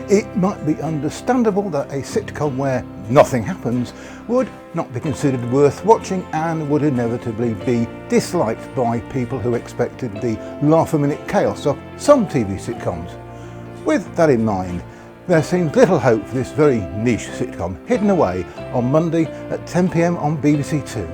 It might be understandable that a sitcom where nothing happens would not be considered worth watching and would inevitably be disliked by people who expected the laugh-a-minute chaos of some TV sitcoms. With that in mind, there seems little hope for this very niche sitcom hidden away on Monday at 10 p.m. on BBC Two,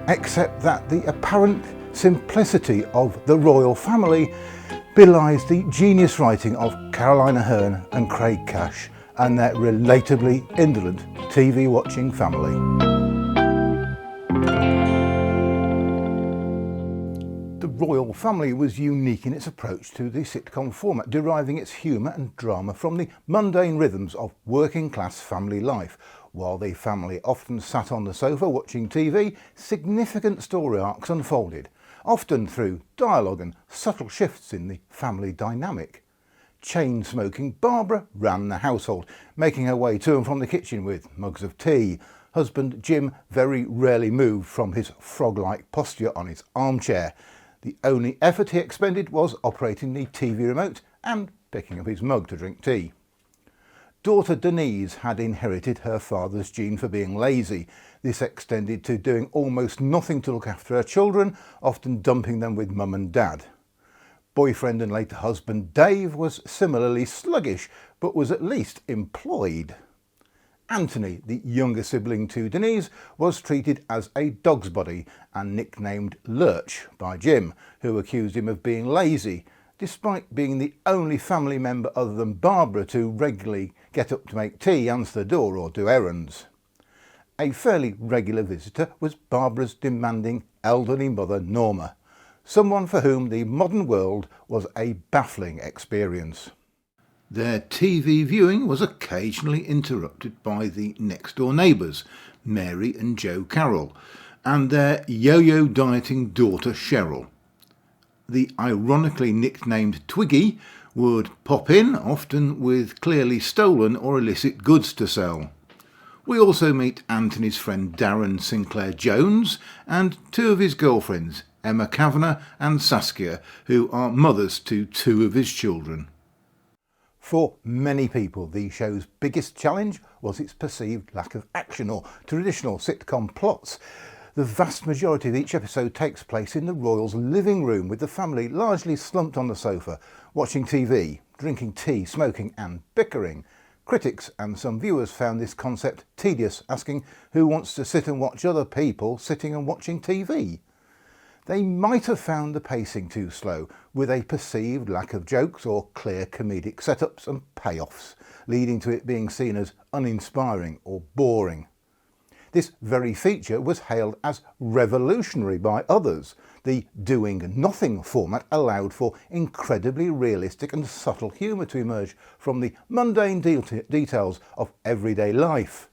except that the apparent simplicity of the Royle Family belies the genius writing of Caroline Ahern and Craig Cash and their relatably indolent TV watching family. The Royle Family was unique in its approach to the sitcom format, deriving its humour and drama from the mundane rhythms of working class family life. While the family often sat on the sofa watching TV, significant story arcs unfolded, often through dialogue and subtle shifts in the family dynamic. Chain-smoking Barbara ran the household, making her way to and from the kitchen with mugs of tea. Husband Jim very rarely moved from his frog-like posture on his armchair. The only effort he expended was operating the TV remote and picking up his mug to drink tea. Daughter Denise had inherited her father's gene for being lazy. This extended to doing almost nothing to look after her children, often dumping them with mum and dad. Boyfriend and later husband Dave was similarly sluggish, but was at least employed. Anthony, the younger sibling to Denise, was treated as a dog's body and nicknamed Lurch by Jim, who accused him of being lazy, despite being the only family member other than Barbara to regularly get up to make tea, answer the door or do errands. A fairly regular visitor was Barbara's demanding elderly mother Norma, someone for whom the modern world was a baffling experience. Their TV viewing was occasionally interrupted by the next-door neighbours, Mary and Joe Carroll, and their yo-yo dieting daughter Cheryl. The ironically nicknamed Twiggy would pop in, often with clearly stolen or illicit goods to sell. We also meet Anthony's friend Darren Sinclair Jones and two of his girlfriends, Emma Kavanagh and Saskia, who are mothers to two of his children. For many people, the show's biggest challenge was its perceived lack of action or traditional sitcom plots. The vast majority of each episode takes place in the Royals' living room, with the family largely slumped on the sofa, watching TV, drinking tea, smoking and bickering. Critics and some viewers found this concept tedious, asking who wants to sit and watch other people sitting and watching TV. They might have found the pacing too slow, with a perceived lack of jokes or clear comedic setups and payoffs, leading to it being seen as uninspiring or boring. This very feature was hailed as revolutionary by others. The doing nothing format allowed for incredibly realistic and subtle humour to emerge from the mundane details of everyday life.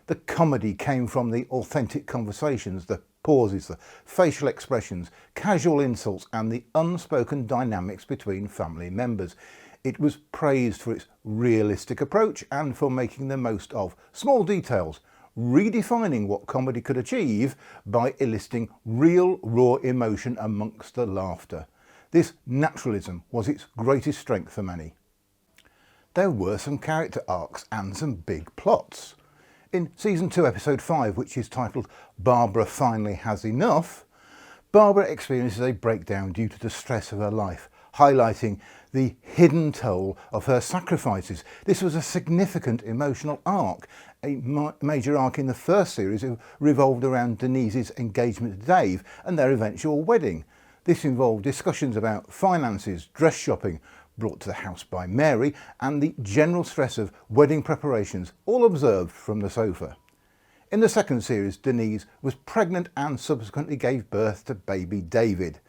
The comedy came from the authentic conversations, the pauses, the facial expressions, casual insults and the unspoken dynamics between family members. It was praised for its realistic approach and for making the most of small details, redefining what comedy could achieve by eliciting real raw emotion amongst the laughter. This naturalism was its greatest strength for many. There were some character arcs and some big plots. In Season 2 Episode 5, which is titled Barbara Finally Has Enough, Barbara experiences a breakdown due to the stress of her life, highlighting the hidden toll of her sacrifices. This was a significant emotional arc. A major arc in the first series revolved around Denise's engagement to Dave and their eventual wedding. This involved discussions about finances, dress shopping, brought to the house by Mary, and the general stress of wedding preparations, all observed from the sofa. In the second series, Denise was pregnant and subsequently gave birth to baby David.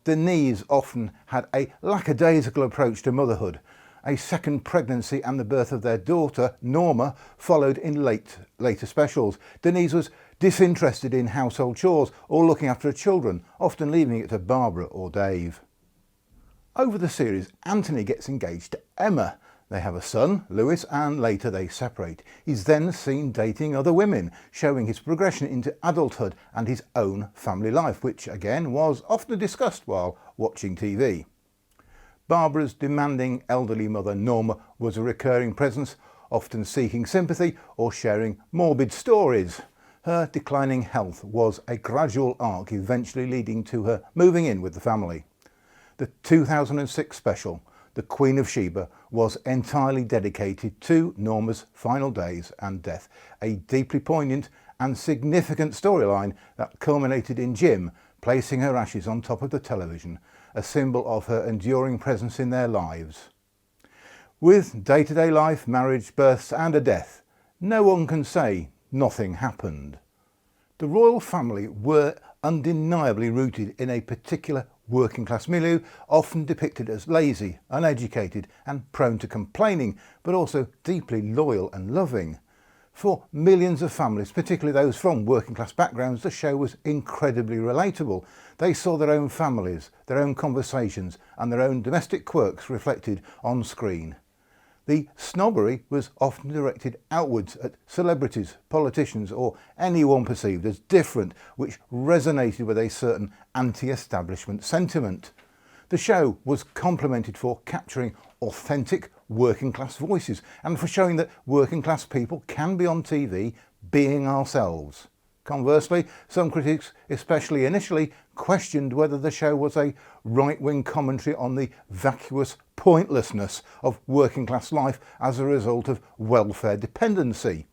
Denise often had a lackadaisical approach to motherhood. A second pregnancy and the birth of their daughter, Norma, followed in later specials. Denise was disinterested in household chores or looking after her children, often leaving it to Barbara or Dave. Over the series, Anthony gets engaged to Emma. They have a son, Lewis, and later they separate. He's then seen dating other women, showing his progression into adulthood and his own family life, which again was often discussed while watching TV. Barbara's demanding elderly mother Norma was a recurring presence, often seeking sympathy or sharing morbid stories. Her declining health was a gradual arc, eventually leading to her moving in with the family. The 2006 special, The Queen of Sheba, was entirely dedicated to Norma's final days and death, a deeply poignant and significant storyline that culminated in Jim placing her ashes on top of the television, a symbol of her enduring presence in their lives. With day-to-day life, marriage, births and a death, no one can say nothing happened. The Royle family were undeniably rooted in a particular working class milieu, often depicted as lazy, uneducated and prone to complaining, but also deeply loyal and loving. For millions of families, particularly those from working class backgrounds, the show was incredibly relatable. They saw their own families, their own conversations and their own domestic quirks reflected on screen. The snobbery was often directed outwards at celebrities, politicians or anyone perceived as different, which resonated with a certain anti-establishment sentiment. The show was complimented for capturing authentic working class voices and for showing that working class people can be on TV being ourselves. Conversely, some critics, especially initially, questioned whether the show was a right-wing commentary on the vacuous pointlessness of working class life as a result of welfare dependency.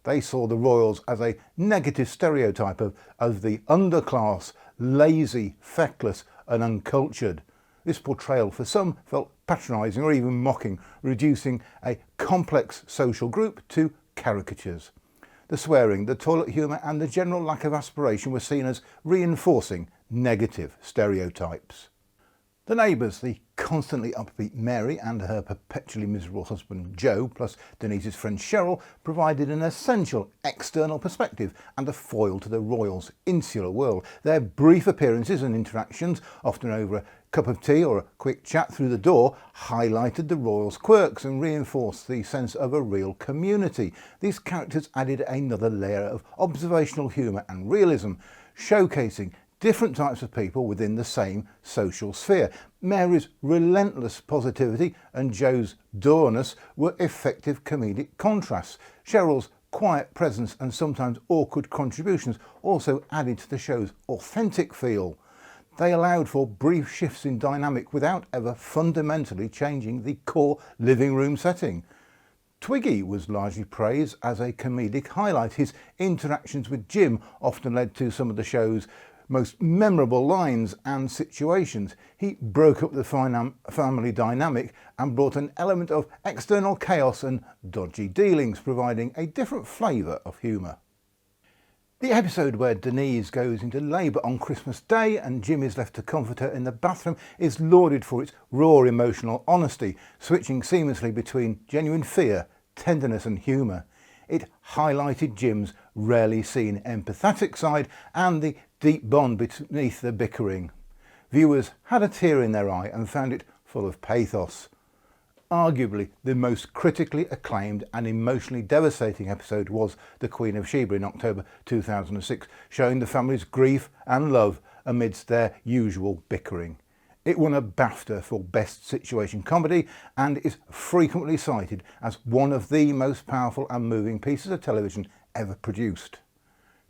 They saw the Royals as a negative stereotype of the underclass, lazy, feckless and uncultured. This portrayal for some felt patronising or even mocking, reducing a complex social group to caricatures. The swearing, the toilet humour and the general lack of aspiration were seen as reinforcing negative stereotypes. The neighbours, the constantly upbeat Mary and her perpetually miserable husband Joe, plus Denise's friend Cheryl, provided an essential external perspective and a foil to the Royals' insular world. Their brief appearances and interactions, often over a cup of tea or a quick chat through the door, highlighted the Royals' quirks and reinforced the sense of a real community. These characters added another layer of observational humour and realism, showcasing different types of people within the same social sphere. Mary's relentless positivity and Joe's dourness were effective comedic contrasts. Cheryl's quiet presence and sometimes awkward contributions also added to the show's authentic feel. They allowed for brief shifts in dynamic without ever fundamentally changing the core living room setting. Twiggy was largely praised as a comedic highlight. His interactions with Jim often led to some of the show's most memorable lines and situations. He broke up the family dynamic and brought an element of external chaos and dodgy dealings, providing a different flavour of humour. The episode where Denise goes into labour on Christmas Day and Jim is left to comfort her in the bathroom is lauded for its raw emotional honesty, switching seamlessly between genuine fear, tenderness and humour. It highlighted Jim's rarely seen empathetic side and the deep bond beneath the bickering. Viewers had a tear in their eye and found it full of pathos. Arguably the most critically acclaimed and emotionally devastating episode was The Queen of Sheba in October 2006, showing the family's grief and love amidst their usual bickering. It won a BAFTA for Best Situation Comedy and is frequently cited as one of the most powerful and moving pieces of television ever produced.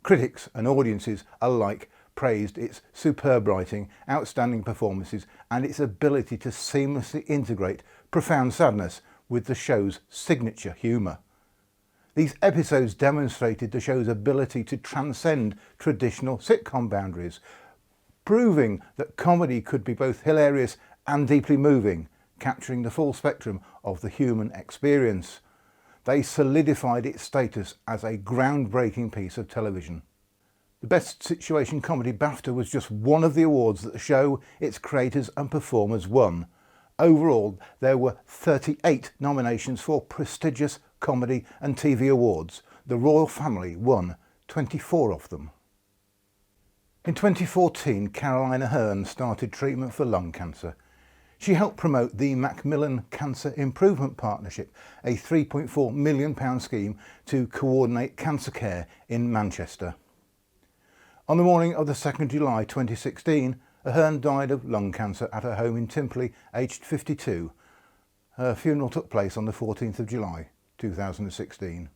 Critics and audiences alike praised its superb writing, outstanding performances and its ability to seamlessly integrate profound sadness with the show's signature humour. These episodes demonstrated the show's ability to transcend traditional sitcom boundaries, proving that comedy could be both hilarious and deeply moving, capturing the full spectrum of the human experience. They solidified its status as a groundbreaking piece of television. The Best Situation Comedy BAFTA was just one of the awards that the show, its creators and performers won. Overall, there were 38 nominations for prestigious comedy and TV awards. The Royle Family won 24 of them. In 2014, Caroline Ahern started treatment for lung cancer. She helped promote the Macmillan Cancer Improvement Partnership, a £3.4 million scheme to coordinate cancer care in Manchester. On the morning of the 2nd July 2016, Ahern died of lung cancer at her home in Timperley, aged 52. Her funeral took place on the 14th of July 2016.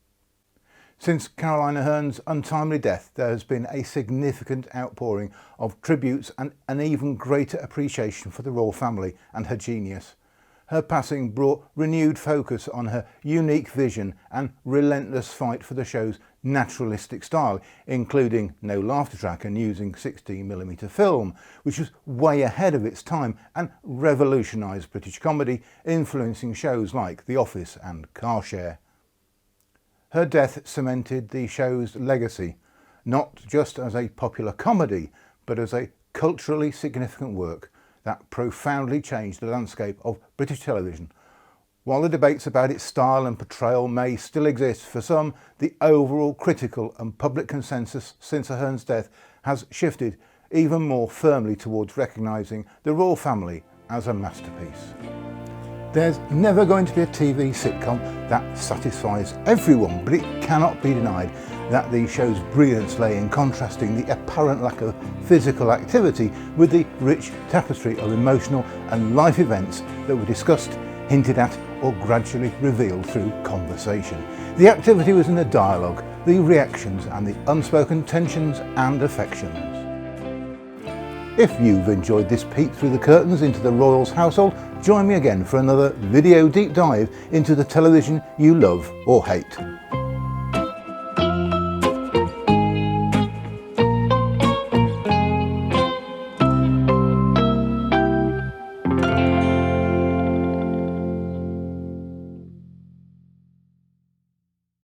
Since Caroline Ahern's untimely death, there has been a significant outpouring of tributes and an even greater appreciation for the Royle family and her genius. Her passing brought renewed focus on her unique vision and relentless fight for the show's naturalistic style, including no laughter track and using 16mm film, which was way ahead of its time and revolutionised British comedy, influencing shows like The Office and Car Share. Her death cemented the show's legacy, not just as a popular comedy, but as a culturally significant work that profoundly changed the landscape of British television. While the debates about its style and portrayal may still exist, for some, the overall critical and public consensus since Ahern's death has shifted even more firmly towards recognising the Royle Family as a masterpiece. There's never going to be a TV sitcom that satisfies everyone, but it cannot be denied that the show's brilliance lay in contrasting the apparent lack of physical activity with the rich tapestry of emotional and life events that were discussed, hinted at, or gradually revealed through conversation. The activity was in the dialogue, the reactions, and the unspoken tensions and affections. If you've enjoyed this peek through the curtains into the Royals household, join me again for another video deep dive into the television you love or hate.